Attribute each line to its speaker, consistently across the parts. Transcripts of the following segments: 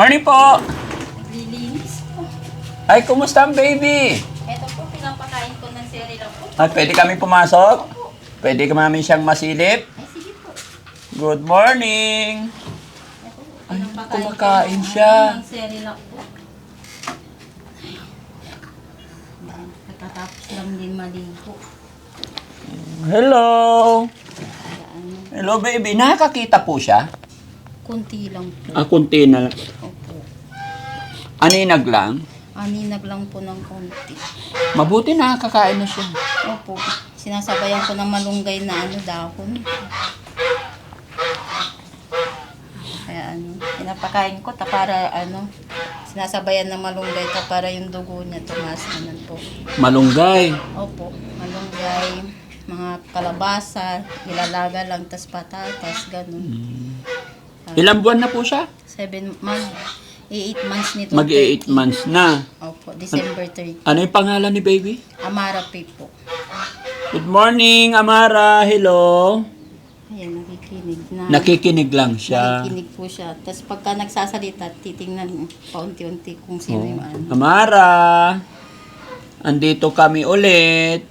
Speaker 1: Morning po!
Speaker 2: Naglilinis po.
Speaker 1: Ay, kumusta ang baby?
Speaker 2: Ito po, pinapakain ko ng cereal po.
Speaker 1: At pwede kami pumasok? Pwede ka namin siyang masilip?
Speaker 2: Ay, sige po.
Speaker 1: Good morning!
Speaker 2: Ito po,
Speaker 1: Ay,
Speaker 2: pinapakain
Speaker 1: kumakain
Speaker 2: ko
Speaker 1: siya.
Speaker 2: ng cereal po. Ayan, Pagkatapos lang din maligo.
Speaker 1: Hello!
Speaker 2: Ayan,
Speaker 1: Hello baby, nakakakita po siya?
Speaker 2: kunti lang po.
Speaker 1: Kunti na lang.
Speaker 2: Opo.
Speaker 1: Aninag lang?
Speaker 2: Aninag lang po ng konti.
Speaker 1: Mabuti nakakakain na siya.
Speaker 2: Opo. Sinasabayan ko ng malunggay na dahon. Kaya pinapakain ko para sinasabayan ng malunggay para yung dugo niya tumaas naman po.
Speaker 1: Malunggay.
Speaker 2: Opo, malunggay, mga kalabasa, ilalaga lang, tas patatas, ganun.
Speaker 1: Ilang buwan na po siya?
Speaker 2: 8 months nito.
Speaker 1: Mag-8 months na.
Speaker 2: Opo, December 30.
Speaker 1: Ano yung pangalan ni baby?
Speaker 2: Amara P po.
Speaker 1: Good morning, Amara. Hello.
Speaker 2: Ayan, nakikinig na.
Speaker 1: Nakikinig lang siya.
Speaker 2: Nakikinig po siya. Tapos pagka nagsasalita, titingnan paunti-unti kung sino yung ano.
Speaker 1: Amara, andito kami ulit.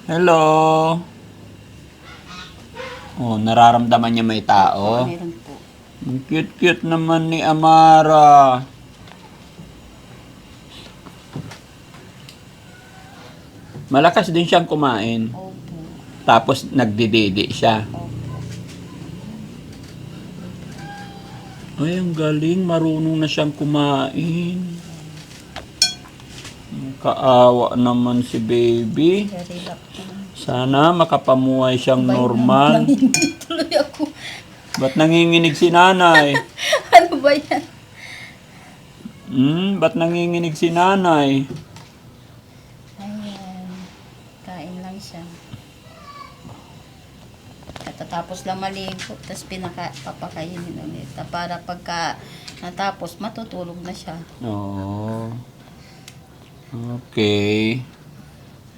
Speaker 1: Hello. Oh, nararamdaman niya may tao.
Speaker 2: Meron po.
Speaker 1: Ang cute-cute naman ni Amara. Malakas din siyang kumain.
Speaker 2: Opo.
Speaker 1: Tapos nagdididi siya.
Speaker 2: Opo.
Speaker 1: Ay, ang galing. Marunong na siyang kumain. Kaawa naman si baby.
Speaker 2: Very luck na.
Speaker 1: Sana makapamuhay siyang normal.
Speaker 2: Nanginginig tuloy ako.
Speaker 1: Ba't nanginginig si nanay?
Speaker 2: Ano ba yan?
Speaker 1: Ba't nanginginig si nanay?
Speaker 2: Ayan. Kain lang siya. Katatapos lang maligo, tapos papakainin ulit. Para pagka natapos, matutulog na siya.
Speaker 1: Oo. Okay.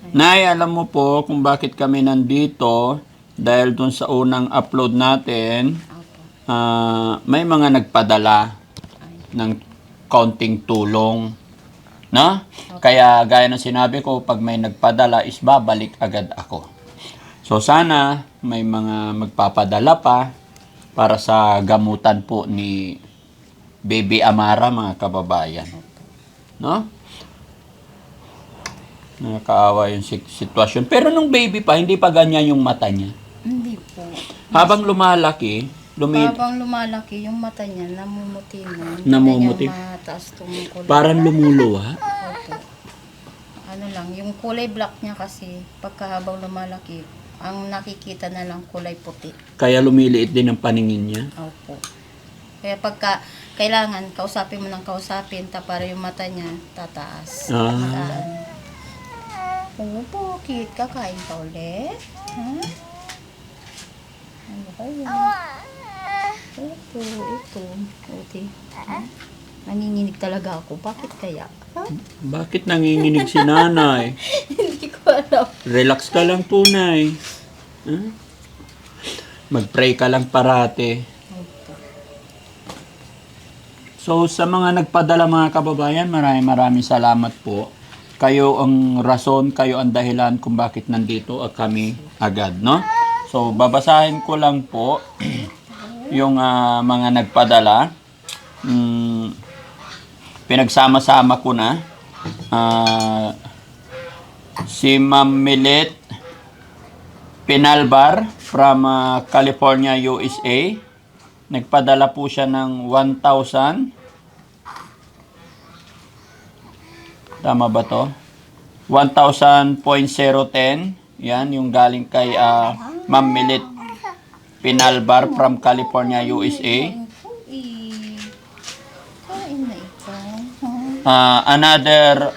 Speaker 1: Nay, alam mo po kung bakit kami nandito dahil dun sa unang upload natin,
Speaker 2: Opo.
Speaker 1: may mga nagpadala ng kaunting tulong. No? Kaya gaya ng sinabi ko, pag may nagpadala is babalik agad ako. So sana may mga magpapadala pa para sa gamutan po ni Baby Amara, mga kababayan. No? Nakakaawa yung sitwasyon. Pero nung baby pa, hindi pa ganyan yung mata niya.
Speaker 2: Hindi po.
Speaker 1: Habang lumalaki,
Speaker 2: Habang lumalaki, yung mata niya, namumuti na.
Speaker 1: Namumuti?
Speaker 2: Hindi na niya mataas itong kulay.
Speaker 1: parang lumuluwa.
Speaker 2: Opo. Ano lang, yung kulay black niya kasi, pagka habang lumalaki, ang nakikita na lang kulay puti.
Speaker 1: Kaya lumiliit din ang paningin niya.
Speaker 2: Opo. Kaya pagka kailangan, kausapin mo ng kausapin, para yung mata niya tataas.
Speaker 1: Ah.
Speaker 2: Mataan. Opo, cute. Kakain ka ulit? Ha? Ano ba yan? Ito. Buti. Ha? Nanginginig talaga ako. Bakit kaya? Ha?
Speaker 1: Bakit nanginginig si nanay?
Speaker 2: Hindi ko alam.
Speaker 1: Relax ka lang, tunay. Huh? Mag-pray ka lang parate.
Speaker 2: Opo.
Speaker 1: So, sa mga nagpadala, mga kababayan, maraming salamat po. Kayo ang rason, kayo ang dahilan kung bakit nandito at kami agad, no? So, babasahin ko lang po yung mga nagpadala. Pinagsama-sama ko na. Si Ma'am Milet Pinalbar from California, USA. Nagpadala po siya ng 1,000. Tama ba to? 1,000.010. Yan, yung galing kay Ma'am Milet Pinalbar from California, USA.
Speaker 2: Kain na ito.
Speaker 1: Another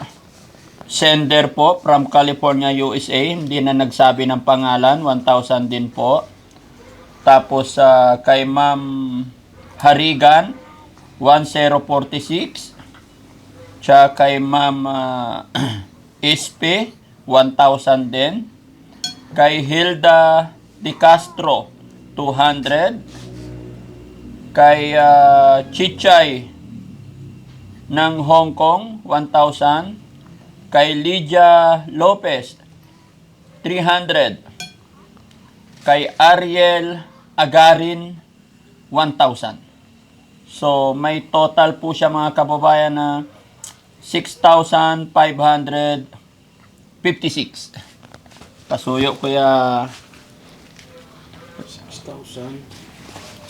Speaker 1: sender po from California, USA. Hindi na nagsabi ng pangalan. 1,000 din po. Tapos kay Ma'am Harigan, 1046. Tsaka kay Ma'am Ispe, 1,000 din. Kay Hilda Di Castro, 200. Kay Chichay ng Hong Kong, 1,000. Kay Lydia Lopez, 300. Kay Ariel Agarin, 1,000. So, may total po siya mga kababayan na 6,556. Pasuyo kuya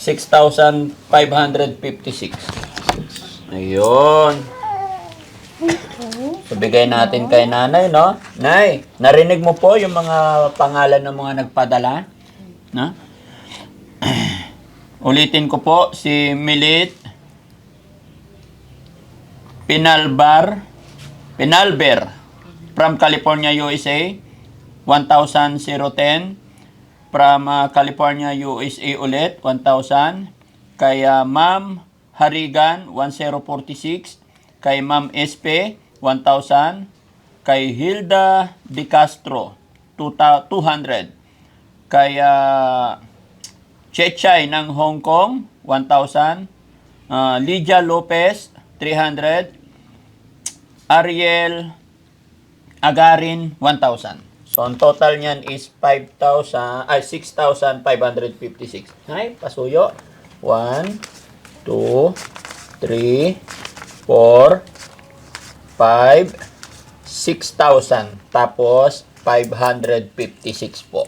Speaker 1: 6,556. Ayun. So, bigay natin kay nanay, no? Nay, narinig mo po yung mga pangalan ng mga nagpadala? No? Ulitin ko po, si Milit Pinalber from California, USA, 1,010. From California, USA ulit, 1,000. Kay Ma'am Harigan, 1,046. Kay Ma'am Espe, 1,000. Kay Hilda De Castro, 200. Kay Chechay ng Hong Kong, 1,000. Lydia Lopez, 300. Ariel Agarin, 1,000. So, ang total niyan is 6,556. Ay, pasuyo. 1, 2, 3, 4, 5, 6,000. Tapos, 556 po.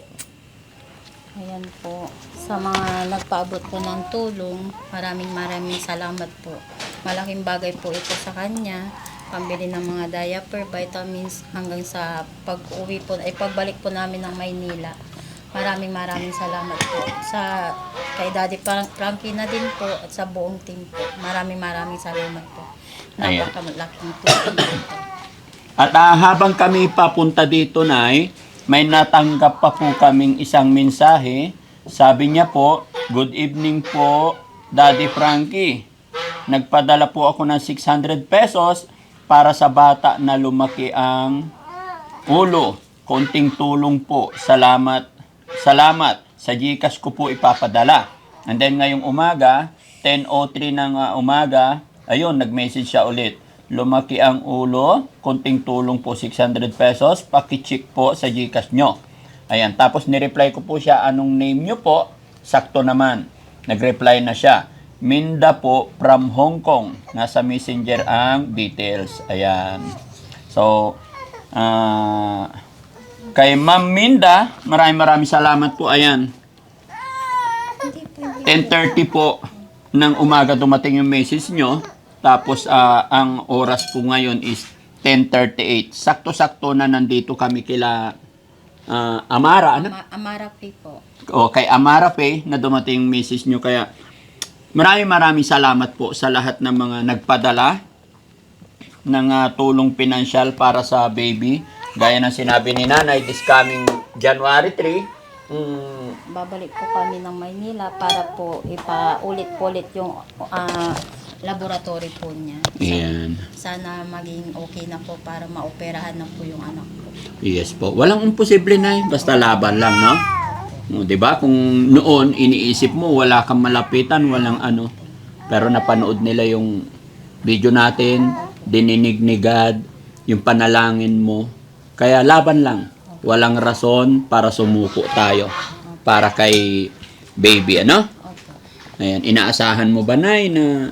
Speaker 2: Ayan po. Sa mga nagpaabot po ng tulong, maraming salamat po. Malaking bagay po ito sa kanya. Pambili ng mga diaper, vitamins, hanggang sa pag-uwi po, ay pagbalik po namin ng Maynila. Maraming salamat po. Sa kay Daddy Frankie na din po at sa buong team po. Maraming salamat po.
Speaker 1: Ayan.
Speaker 2: Napakalaking tulong po ito.
Speaker 1: At habang kami papunta dito, Nay, may natanggap pa po kaming isang mensahe. Sabi niya po, "Good evening po, Daddy Frankie. Nagpadala po ako ng 600 pesos para sa bata na lumaki ang ulo. Konting tulong po. Salamat. Sa GCash ko po ipapadala." And then ngayong umaga, 10:03 ng umaga, ayun, nag-message siya ulit. "Lumaki ang ulo, konting tulong po 600 pesos, paki-check po sa GCash nyo." Ayan, tapos nireply ko po siya, "Anong name nyo po?" Sakto naman. Nag-reply na siya. "Minda po from Hong Kong." Nasa messenger ang details. Ayan. So, kay Ma'am Minda, maraming salamat po. Ayan. 10:30 po ng umaga dumating yung message nyo. Tapos, ang oras po ngayon is 10:38. Sakto-sakto na nandito kami kila Amara. Ano?
Speaker 2: Amara Pay po.
Speaker 1: O, kay Amara Pay na dumating yung message nyo. Kaya, maraming salamat po sa lahat ng mga nagpadala ng tulong pinansyal para sa baby. Gaya ng sinabi ni Nanay, this coming January 3,
Speaker 2: Babalik po kami ng Maynila para po ipaulit-ulit yung laboratory po niya.
Speaker 1: Ayan.
Speaker 2: Sana maging okay na po para maoperahan na po yung anak ko.
Speaker 1: Yes po. Walang imposible na basta laban lang, no? O, 'di ba? Kung noon iniisip mo wala kang malapitan, walang ano. Pero napanood nila yung video natin, dininig ni God, yung panalangin mo. Kaya laban lang. Walang rason para sumuko tayo para kay baby, ano? Ayan, inaasahan mo ba, Nay, na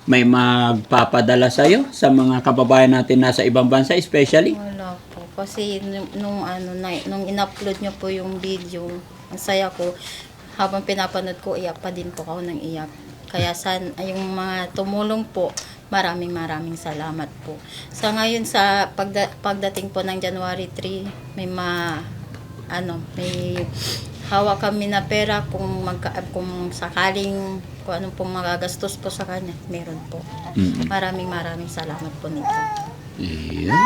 Speaker 1: may magpapadala sa'yo sa mga kababayan natin nasa ibang bansa, especially?
Speaker 2: Wala po. Kasi nung in-upload nyo po yung video, ang saya ko. Habang pinapanood ko, iyak pa din po ako ng iyak. Kaya yung mga tumulong po, maraming salamat po. Sa ngayon, sa pagdating po ng January 3, may hawak kami na pera kung sakaling kung anong pong magagastos po sa kanya, meron po. Maraming salamat po nito.
Speaker 1: Ayan.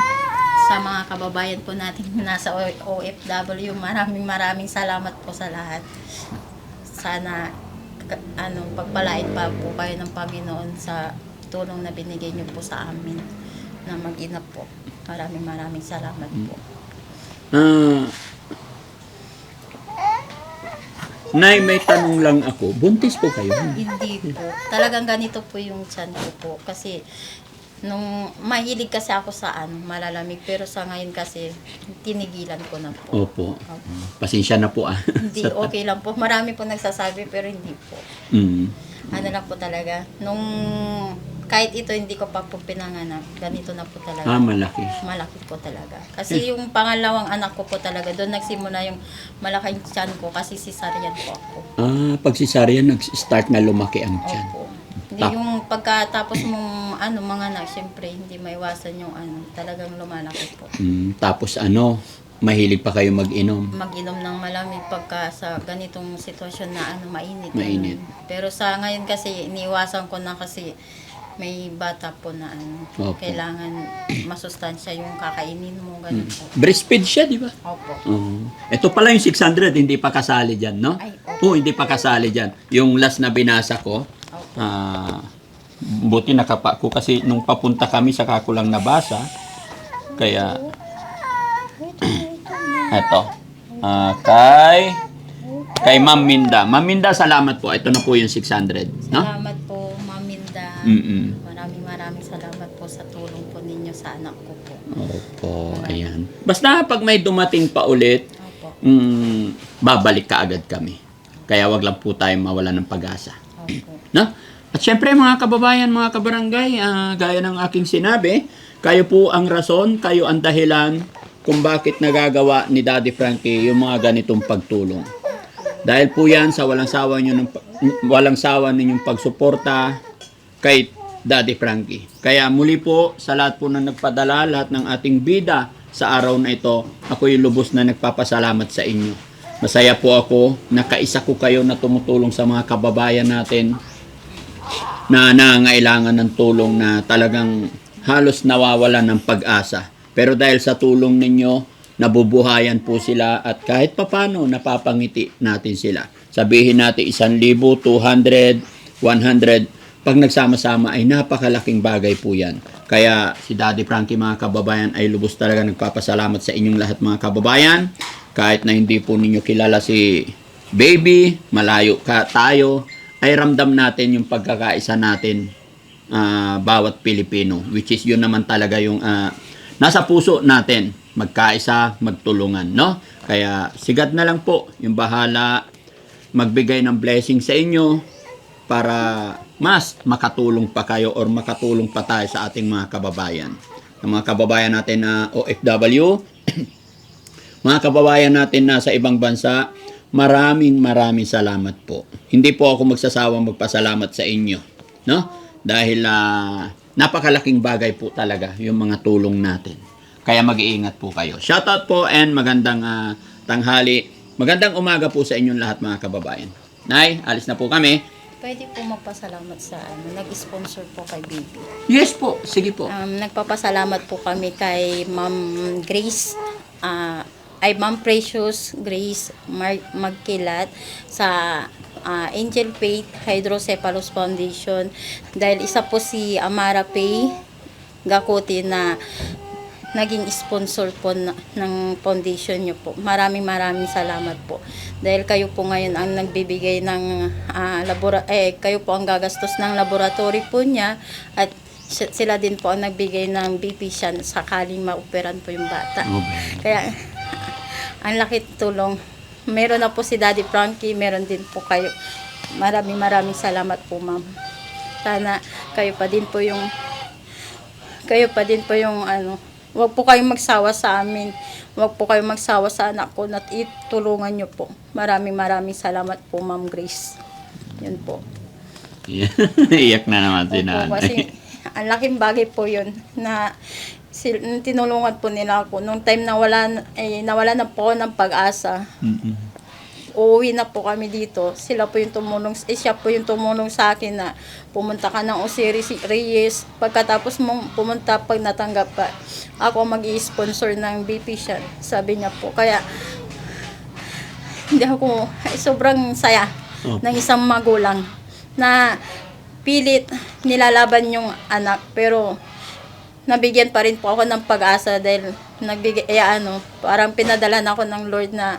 Speaker 2: Sa mga kababayan po natin nasa OFW, maraming salamat po sa lahat. Sana pagpalain pa po kayo ng Panginoon sa tulong na binigay niyo po sa amin na mag-ina po. Maraming salamat po.
Speaker 1: Nay, may tanong lang ako. Buntis po kayo?
Speaker 2: Hindi po. Talagang ganito po yung tiyan ko po. Kasi, nung mahilig kasi ako sa malalamig. Pero sa ngayon kasi, tinigilan ko na po.
Speaker 1: Opo. Pasensya na po ah.
Speaker 2: Hindi, okay lang po. Marami po nagsasabi, pero hindi po.
Speaker 1: Mm.
Speaker 2: Ano lang po talaga. Nung, kahit ito hindi ko pa po pinanganak, ganito na po talaga.
Speaker 1: Malaki.
Speaker 2: Malaki po talaga. Kasi yung pangalawang anak ko po talaga, doon nagsimula yung malaking tiyan ko kasi cesarean po ako.
Speaker 1: Pag cesarean, nag-start na lumaki ang tiyan.
Speaker 2: Opo. Hindi yung pagkatapos mong mga anak, syempre hindi maiwasan yung talagang lumalaki po.
Speaker 1: Tapos mahilig pa kayo mag-inom?
Speaker 2: Mag-inom ng malamig pagka sa ganitong sitwasyon na mainit.
Speaker 1: Mainit.
Speaker 2: Pero sa ngayon kasi, iniwasan ko na kasi may bata po na
Speaker 1: Opo.
Speaker 2: kailangan masustansya yung kakainin mo, ganun po.
Speaker 1: Breastfeed siya, di ba?
Speaker 2: Opo.
Speaker 1: Ito pala yung 600, hindi pa kasali dyan, no?
Speaker 2: Ay, opo.
Speaker 1: Hindi pa kasali dyan. Yung last na binasa ko,
Speaker 2: Opo.
Speaker 1: buti nakapa ko kasi nung papunta kami saka ko lang nabasa. Kaya, eto. Kay Ma'am Minda. Ma'am Minda, salamat po. Ito na po yung 600, no?
Speaker 2: Salamat po, Ma'am Minda. Maraming salamat po sa tulong po ninyo sa anak ko po.
Speaker 1: Opo, ayan. Basta pag may dumating pa ulit,
Speaker 2: Opo.
Speaker 1: babalik ka agad kami. Kaya wag lang po tayo mawala ng pag-asa.
Speaker 2: Opo.
Speaker 1: No? At syempre mga kababayan, mga kabarangay, gaya ng aking sinabi, kayo po ang rason, kayo ang dahilan kung bakit nagagawa ni Daddy Frankie yung mga ganitong pagtulong. Dahil po yan sa walang sawa ninyong pagsuporta kay Daddy Frankie. Kaya muli po sa lahat po na nagpadala, lahat ng ating bida sa araw na ito, ako'y lubos na nagpapasalamat sa inyo. Masaya po ako na kaisa ko kayo na tumutulong sa mga kababayan natin na nangailangan ng tulong na talagang halos nawawalan ng pag-asa. Pero dahil sa tulong ninyo, nabubuhayan po sila at kahit papano napapangiti natin sila. Sabihin natin 1,000, 200, 100, pag nagsama-sama ay napakalaking bagay po yan. Kaya si Daddy Frankie mga kababayan ay lubos talaga nagpapasalamat sa inyong lahat mga kababayan. Kahit na hindi po ninyo kilala si Baby, malayo tayo, ay ramdam natin yung pagkakaisa natin bawat Pilipino. Which is yun naman talaga yung nasa puso natin. Magkaisa, magtulungan, no? Kaya sigad na lang po yung bahala magbigay ng blessing sa inyo para mas makatulong pa kayo or makatulong pa tayo sa ating mga kababayan. Ang mga kababayan natin na OFW, mga kababayan natin na sa ibang bansa, maraming salamat po. Hindi po ako magsasawang magpasalamat sa inyo, no? Dahil napakalaking bagay po talaga yung mga tulong natin. Kaya mag-iingat po kayo. Shoutout po and magandang tanghali. Magandang umaga po sa inyong lahat mga kababayan. Nay, alis na po kami.
Speaker 2: Pwede po magpasalamat sa nag-sponsor po kay Baby.
Speaker 1: Yes po, sige po.
Speaker 2: Nagpapasalamat po kami kay Ma'am Grace, Ma'am Precious Grace Magkilat sa Angel Faith Hydrocephalus Foundation. Dahil isa po si Amara Pay Gakuti na naging sponsor po ng foundation nyo po. Maraming salamat po. Dahil kayo po ngayon ang nagbibigay ng kayo po ang gagastos ng laboratory po niya at sila din po ang nagbigay ng BP siya sakaling maoperan po yung bata.
Speaker 1: Okay.
Speaker 2: Kaya ang laki tulong. Meron na po si Daddy Frankie, meron din po kayo. Maraming salamat po, ma'am. Sana kayo pa din po yung wag po kayong magsawa sa amin. Wag po kayong magsawa sa anak ko at itulungan nyo po. Maraming salamat po, Ma'am Grace. Yun po.
Speaker 1: Iyak na naman si
Speaker 2: Opo,
Speaker 1: nanay.
Speaker 2: kasi ang laking bagay po yun na tinulungan po nila ako. Nung time na nawala na po ako ng pag-asa. Uuwi na po kami dito. Siya po yung tumulong sa akin na pumunta ka ng Osiris Reyes. Pagkatapos mong pumunta, pag natanggap ka, ako mag-i-sponsor ng BP siya. Sabi niya po. Kaya, sobrang saya ng isang magulang na pilit nilalaban yung anak. Pero, nabigyan pa rin po ako ng pag-asa dahil parang pinadala na ako ng Lord na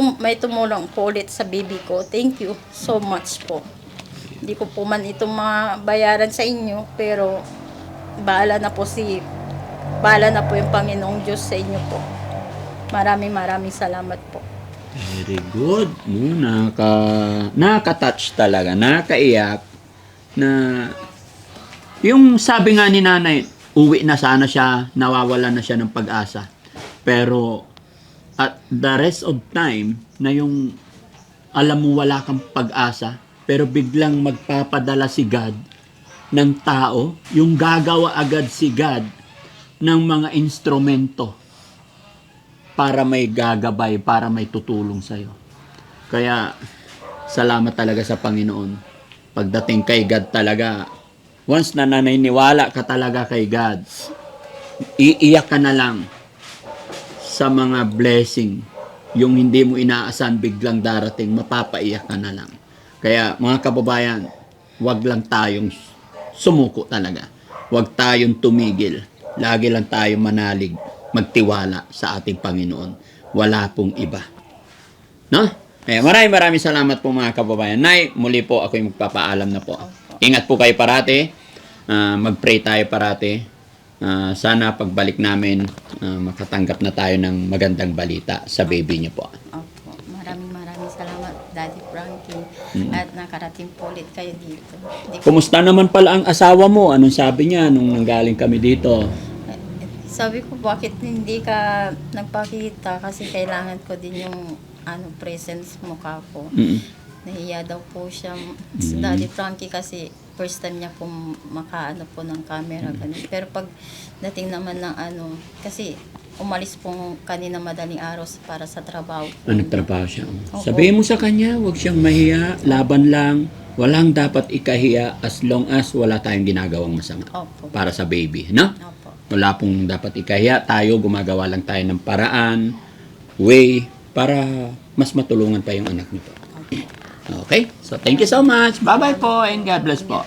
Speaker 2: may tumulong po ulit sa baby ko. Thank you so much po. Hindi ko po man ito mabayaran sa inyo, pero bahala na po yung Panginoong Diyos sa inyo po. Maraming salamat po.
Speaker 1: Very good. No, nakaka-touch talaga, nakaiyak na yung sabi nga ni nanay, uwi na sana siya, nawawala na siya ng pag-asa. Pero at the rest of time na yung alam mo wala kang pag-asa, pero biglang magpapadala si God ng tao, yung gagawa agad si God ng mga instrumento para may gagabay, para may tutulong sa'yo. Kaya, salamat talaga sa Panginoon. Pagdating kay God talaga, once na naniniwala ka talaga kay God, iiyak ka na lang sa mga blessing. Yung hindi mo inaasahan biglang darating, mapapaiyak ka na lang. Kaya, mga kababayan, wag lang tayong sumuko talaga. Wag tayong tumigil. Lagi lang tayong manalig, magtiwala sa ating Panginoon. Wala pong iba. No? Eh, maraming salamat po mga kababayan. Nay, muli po ako yung magpapaalam na po. Ingat po kayo parati. Mag-pray tayo parati. Sana pagbalik namin, makatanggap na tayo ng magandang balita sa baby niyo po.
Speaker 2: Opo. Maraming salamat, Daddy Frankie. At nakarating po ulit kayo dito.
Speaker 1: Kumusta naman pala ang asawa mo? Anong sabi niya nung nanggaling kami dito?
Speaker 2: Sabi ko, bakit hindi ka nagpakita? Kasi kailangan ko din yung presence mukha ko. Nahiya daw po siya. Si Daddy Frankie kasi first time niya po makaano po ng camera. Ganun. Pero pag dating naman ng kasi umalis po kanina madaling araw para sa trabaho.
Speaker 1: Nagtrabaho siya.
Speaker 2: Opo.
Speaker 1: Sabihin mo sa kanya, huwag siyang mahiya, laban lang. Walang dapat ikahiya as long as wala tayong ginagawang masama.
Speaker 2: Opo.
Speaker 1: Para sa baby, no?
Speaker 2: Opo.
Speaker 1: Wala pong dapat ikahiya. Tayo, gumagawa lang tayo ng paraan, way, para mas matulungan pa yung anak nito. Okay? So, thank you so much. Bye-bye po and God bless po.